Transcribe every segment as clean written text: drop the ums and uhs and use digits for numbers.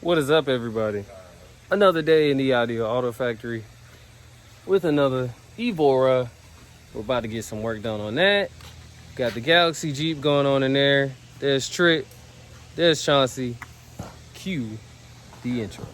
What is up, everybody? Another day in the Audio Auto Factory with another Evora. We're about to get some work done on that. Got the Galaxy Jeep going on in there. There's Trick. There's Chauncey. Cue the intro.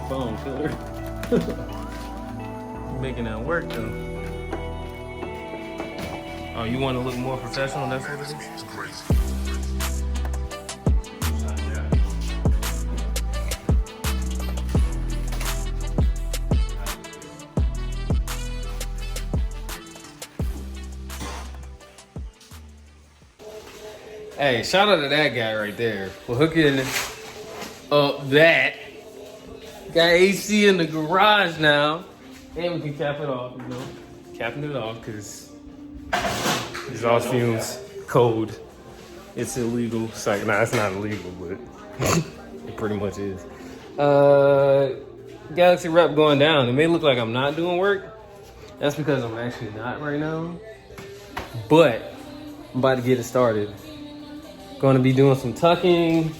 Phone killer. Making that work though. Oh, you want to look more professional? That's what it is? Hey, shout out to that guy right there for hooking up that. Got AC in the garage now. And we can cap it off, you know. Capping it off because exhaust fumes, code. It's illegal. It's like, nah, it's not illegal, but it pretty much is. Galaxy Wrap going down. It may look like I'm not doing work. That's because I'm actually not right now. But I'm about to get it started. Going to be doing some tucking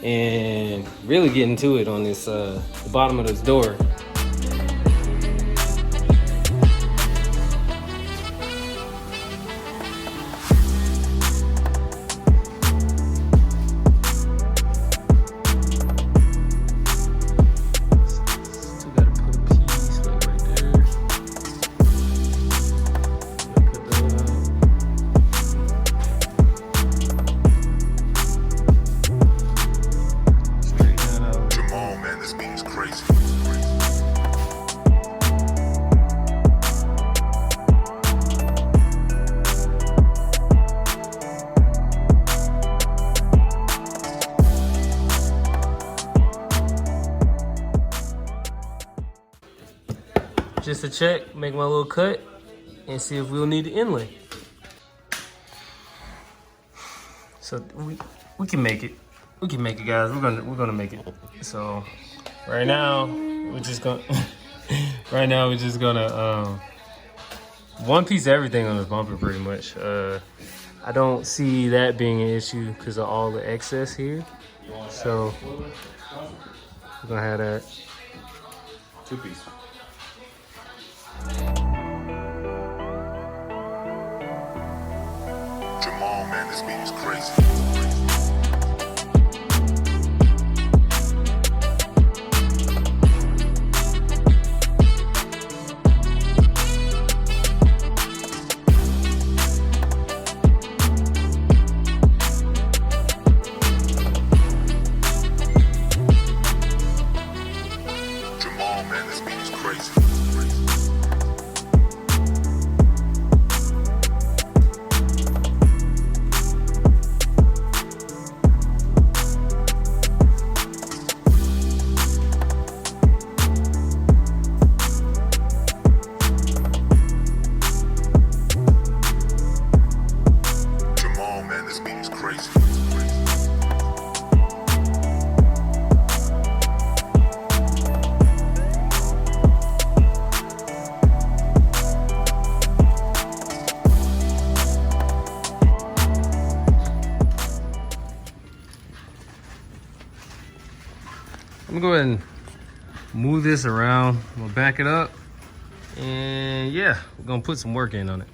and really getting to it on this the bottom of this door. Still gotta put a piece like right there. Cut that out. Just to check, make my little cut, and see if we'll need the inlay. So we can make it. We can make it, guys. We're gonna make it. So right now we're just gonna one piece of everything on this bumper pretty much. I don't see that being an issue because of all the excess here. So we're gonna have that 2-piece. Jamal, man, this beat is crazy. Jamal, man, this beat is crazy. I'm gonna go ahead and move this around. I'm gonna back it up. And yeah, we're gonna put some work in on it.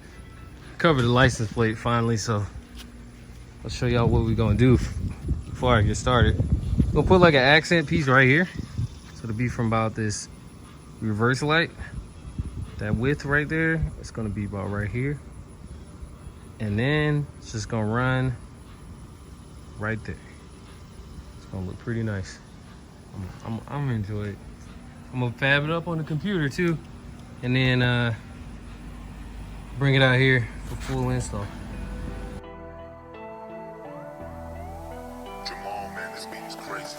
covered the license plate finally, so I'll show y'all what we're gonna do before I get started. I'm gonna put like an accent piece right here. So it'll be from about this reverse light. That width right there, it's gonna be about right here. And then it's just gonna run right there. It's gonna look pretty nice. I'm gonna enjoy it. I'm gonna fab it up on the computer too, and then bring it out here for full install. Jamal, man, this beat is crazy.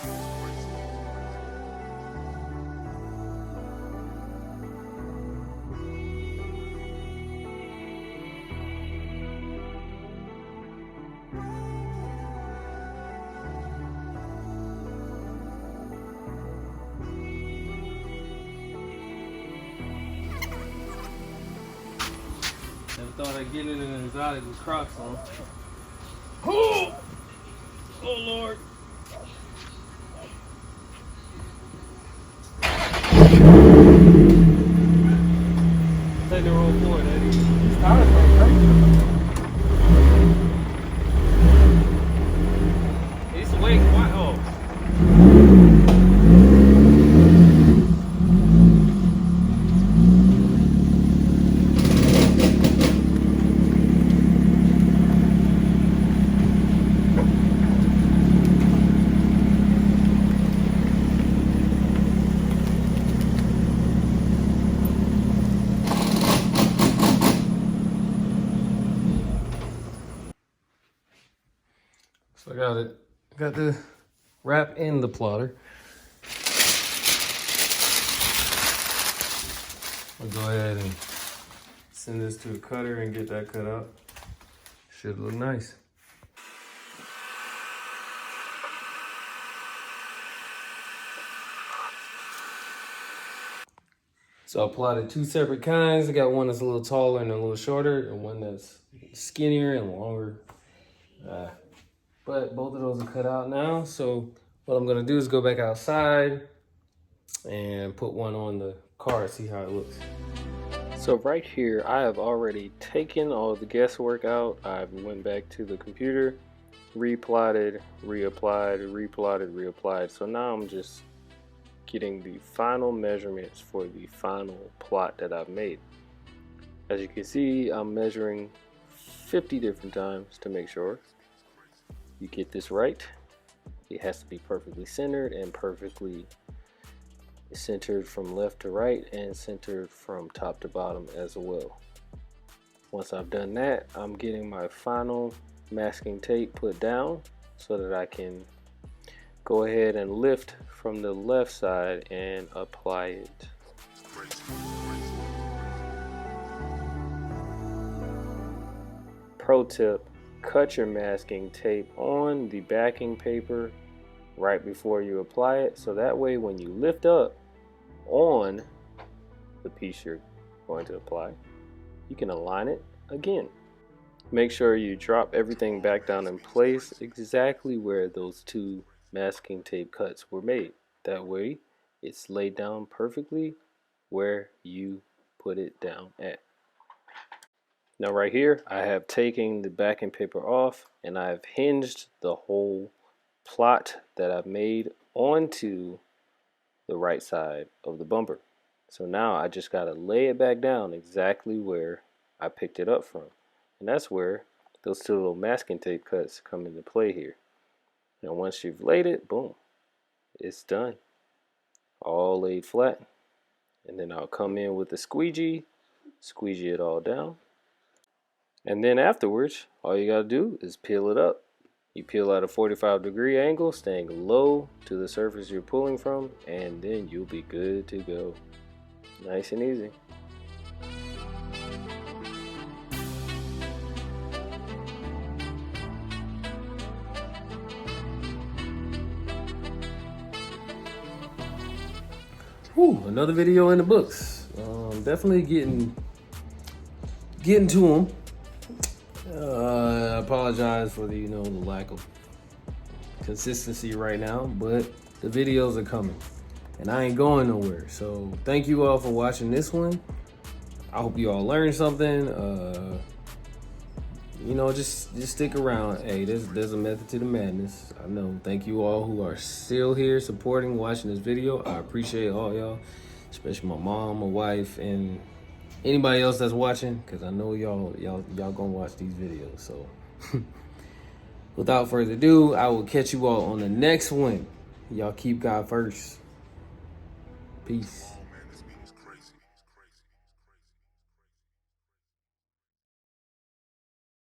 Never thought I'd get in an exotic with Crocs on. Oh, oh Lord. Take the roll forward, Eddie. These tires are crazy. It's way quiet. Oh. So I got the wrap in the plotter. I'll go ahead and send this to a cutter and get that cut out. Should look nice. So I plotted two separate kinds. I got one that's a little taller and a little shorter, and one that's skinnier and longer. But both of those are cut out now. So what I'm gonna do is go back outside and put one on the car, see how it looks. So right here, I have already taken all the guesswork out. I went back to the computer, replotted, reapplied, replotted, reapplied. So now I'm just getting the final measurements for the final plot that I've made. As you can see, I'm measuring 50 different times to make sure you get this right. It has to be perfectly centered and perfectly centered from left to right and centered from top to bottom as well. Once I've done that, I'm getting my final masking tape put down so that I can go ahead and lift from the left side and apply it. Pro tip: cut your masking tape on the backing paper right before you apply it, so that way when you lift up on the piece you're going to apply, you can align it again. Make sure you drop everything back down in place exactly where those two masking tape cuts were made. That way it's laid down perfectly where you put it down at. Now right here, I have taken the backing paper off and I've hinged the whole plot that I've made onto the right side of the bumper. So now I just got to lay it back down exactly where I picked it up from. And that's where those two little masking tape cuts come into play here. And once you've laid it, boom, it's done. All laid flat. And then I'll come in with the squeegee it all down. And then afterwards, all you gotta do is peel it up. You peel at a 45-degree angle, staying low to the surface you're pulling from, and then you'll be good to go. Nice and easy. Whew, another video in the books. Definitely getting to them. I apologize for the the lack of consistency right now, but the videos are coming and I ain't going nowhere. So thank you all for watching this one. I hope you all learned something. you know, just stick around. Hey, there's a method to the madness. I know. Thank you all who are still here supporting, watching this video. I appreciate all y'all, especially my mom, my wife, and anybody else that's watching, because I know y'all gonna watch these videos. So without further ado, I will catch you all on the next one. Y'all keep God first. Peace.